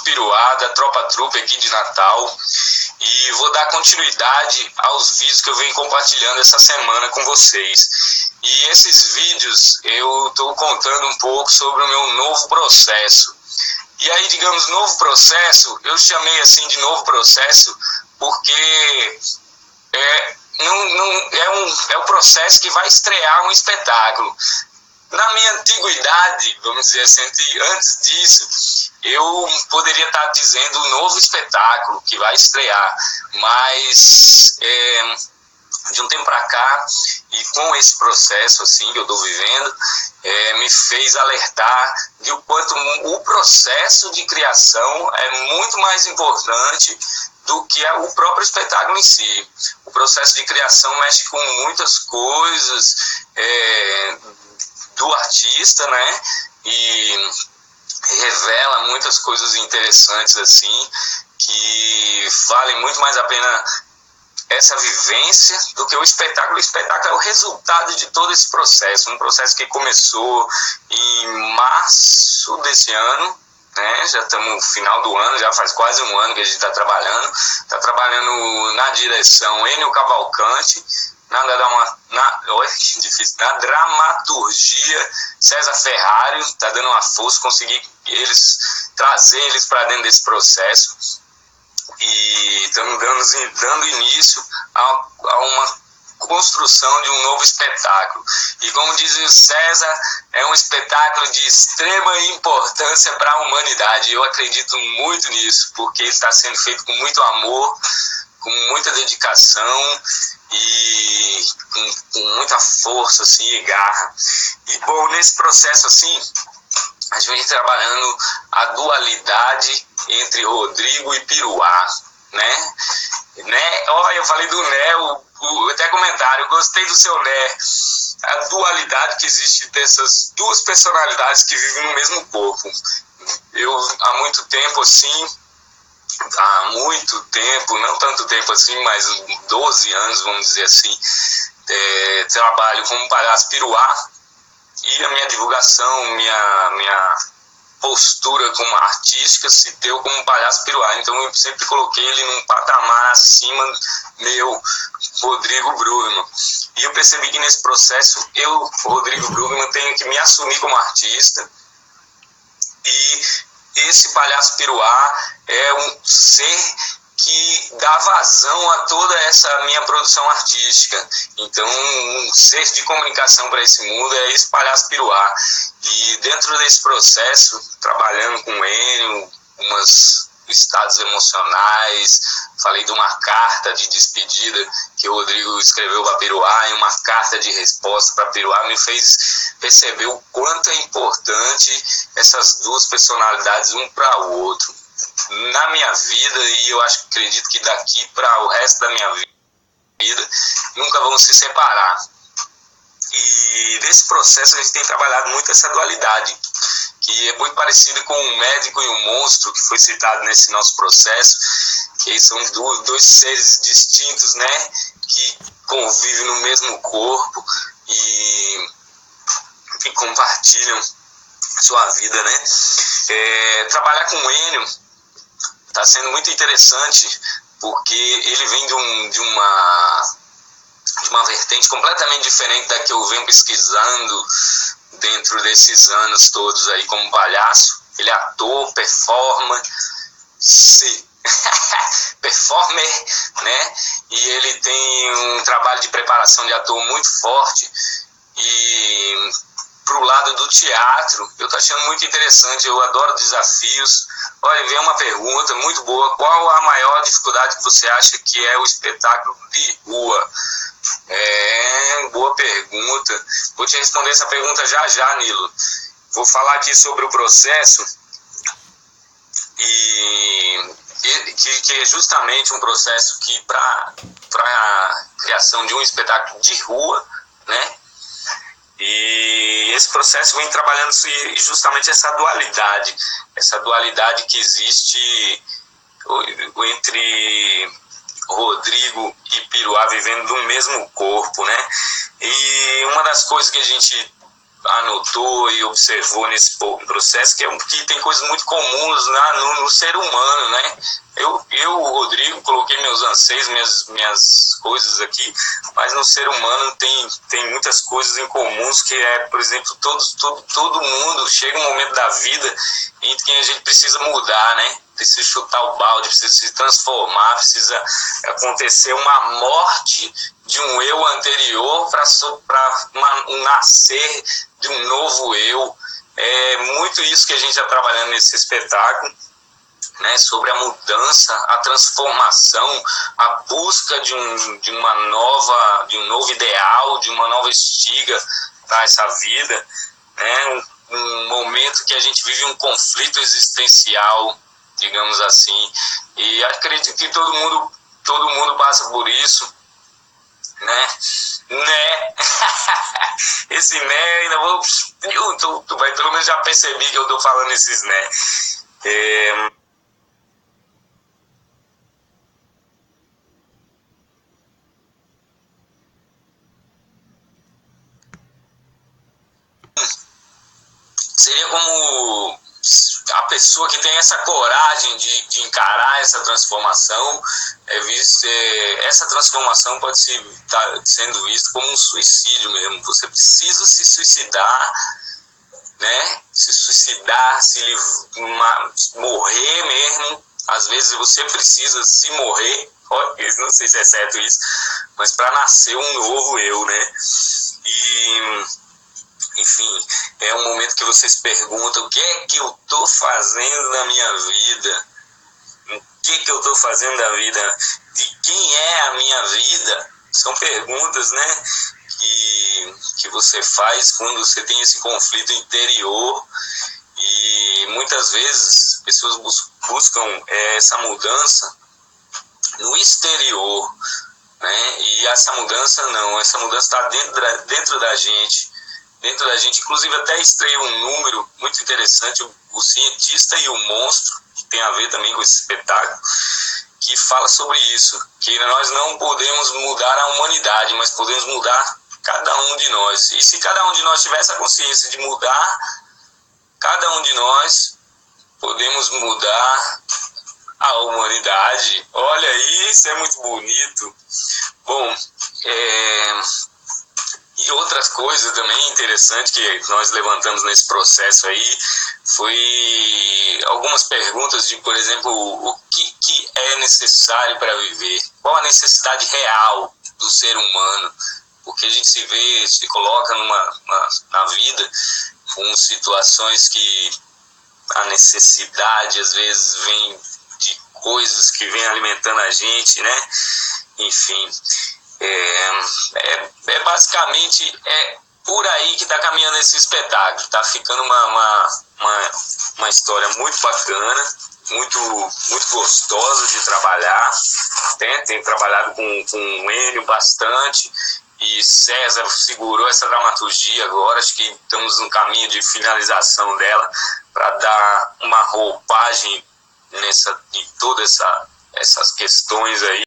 Piruá, da Tropa Trupe aqui de Natal, e vou dar continuidade aos vídeos que eu venho compartilhando essa semana com vocês. E esses vídeos eu estou contando um pouco sobre o meu novo processo. E aí, digamos, novo processo, eu chamei assim de novo processo porque é um processo que vai estrear um espetáculo. Na minha antiguidade, vamos dizer assim, antes disso, eu poderia estar dizendo um novo espetáculo que vai estrear, mas de um tempo para cá, e com esse processo assim que eu estou vivendo, me fez alertar de o quanto o processo de criação é muito mais importante do que o próprio espetáculo em si. O processo de criação mexe com muitas coisas do artista, né? E revela muitas coisas interessantes assim, que valem muito mais a pena essa vivência do que o espetáculo. O espetáculo é o resultado de todo esse processo, um processo que começou em março desse ano, né? Já estamos no final do ano, já faz quase um ano que a gente está trabalhando na direção Enio Cavalcante, na dramaturgia César Ferrari, está dando uma força, consegui trazer eles para dentro desse processo, e estamos dando início a uma construção de um novo espetáculo. E como diz o César, é um espetáculo de extrema importância para a humanidade. Eu acredito muito nisso, porque está sendo feito com muito amor, com muita dedicação e com muita força assim, e garra. E bom, nesse processo assim, a gente vem trabalhando a dualidade entre Rodrigo e Piruá, né? Eu falei do Né, até comentário, eu gostei do seu Né. A dualidade que existe dessas duas personalidades que vivem no mesmo corpo. Eu, há muito tempo assim, não tanto tempo assim, mas 12 anos, vamos dizer assim, trabalho como palhaço Piruá, e a minha divulgação, minha postura como artística se deu como palhaço Piruá. Então eu sempre coloquei ele num patamar acima meu, Rodrigo Brugman. E eu percebi que nesse processo eu, Rodrigo Brugman, tenho que me assumir como artista, e esse palhaço Piruá é um ser que dá vazão a toda essa minha produção artística. Então, um ser de comunicação para esse mundo é esse palhaço Piruá. E dentro desse processo, trabalhando com ele, umas estados emocionais, falei de uma carta de despedida que o Rodrigo escreveu para Piruá, e uma carta de resposta para Piruá, me fez perceber o quanto é importante essas duas personalidades, um para o outro, na minha vida, e eu acredito que daqui para o resto da minha vida nunca vão se separar. E nesse processo a gente tem trabalhado muito essa dualidade, que é muito parecida com o médico e o monstro, que foi citado nesse nosso processo, que são dois seres distintos, né, que convivem no mesmo corpo e que compartilham sua vida, né. Trabalhar com o Enio está sendo muito interessante, porque ele vem de uma vertente completamente diferente da que eu venho pesquisando dentro desses anos todos aí como palhaço. Ele é ator, performer, né? E ele tem um trabalho de preparação de ator muito forte. E pro lado do teatro, eu tô achando muito interessante, eu adoro desafios. Olha, vem uma pergunta muito boa: qual a maior dificuldade que você acha que é o espetáculo de rua? Boa pergunta. Vou te responder essa pergunta já, Nilo. Vou falar aqui sobre o processo, que é justamente um processo que para a criação de um espetáculo de rua, né? E esse processo vem trabalhando justamente essa dualidade que existe entre Rodrigo e Piruá, vivendo no mesmo corpo, né? E uma das coisas que a gente anotou e observou nesse processo, que tem coisas muito comuns no ser humano, né? Eu, Rodrigo, coloquei meus anseios, minhas coisas aqui, mas no ser humano tem muitas coisas em comuns, que por exemplo, todo mundo chega um momento da vida em que a gente precisa mudar, né? Precisa chutar o balde, precisa se transformar, precisa acontecer uma morte de um eu anterior para nascer de um novo eu. É muito isso que a gente está trabalhando nesse espetáculo, né, sobre a mudança, a transformação, a busca de um novo ideal, de uma nova estiga para essa vida, né, um momento que a gente vive um conflito existencial, digamos assim, e acredito que todo mundo passa por isso, né? Esse né, ainda vou, tu vai pelo menos já perceber que eu tô falando esses né. Seria como a pessoa que tem essa coragem de encarar essa transformação, essa transformação pode estar sendo vista como um suicídio mesmo. Você precisa se suicidar, né? Morrer mesmo. Às vezes você precisa se morrer, não sei se é certo isso, mas para nascer um novo eu, né? Enfim, é um momento que você se pergunta: o que é que eu estou fazendo na minha vida? O que eu estou fazendo da vida? De quem é a minha vida? São perguntas, né, que você faz quando você tem esse conflito interior, e muitas vezes pessoas buscam essa mudança no exterior, né? E essa mudança está dentro da gente. Inclusive até estreia um número muito interessante, o Cientista e o Monstro, que tem a ver também com esse espetáculo, que fala sobre isso, que nós não podemos mudar a humanidade, mas podemos mudar cada um de nós. E se cada um de nós tiver essa consciência de mudar, cada um de nós podemos mudar a humanidade. Olha aí, isso é muito bonito. Bom, e outras coisas também interessantes que nós levantamos nesse processo aí foi algumas perguntas de, por exemplo, o que é necessário para viver? Qual a necessidade real do ser humano? Porque a gente se coloca na vida com situações que a necessidade às vezes vem de coisas que vêm alimentando a gente, né? Enfim, basicamente por aí que está caminhando esse espetáculo. Está ficando uma história muito bacana, muito gostosa de trabalhar, né? Tem trabalhado com o Enio bastante, e César segurou essa dramaturgia agora. Acho que estamos no caminho de finalização dela, para dar uma roupagem em todas essas questões aí.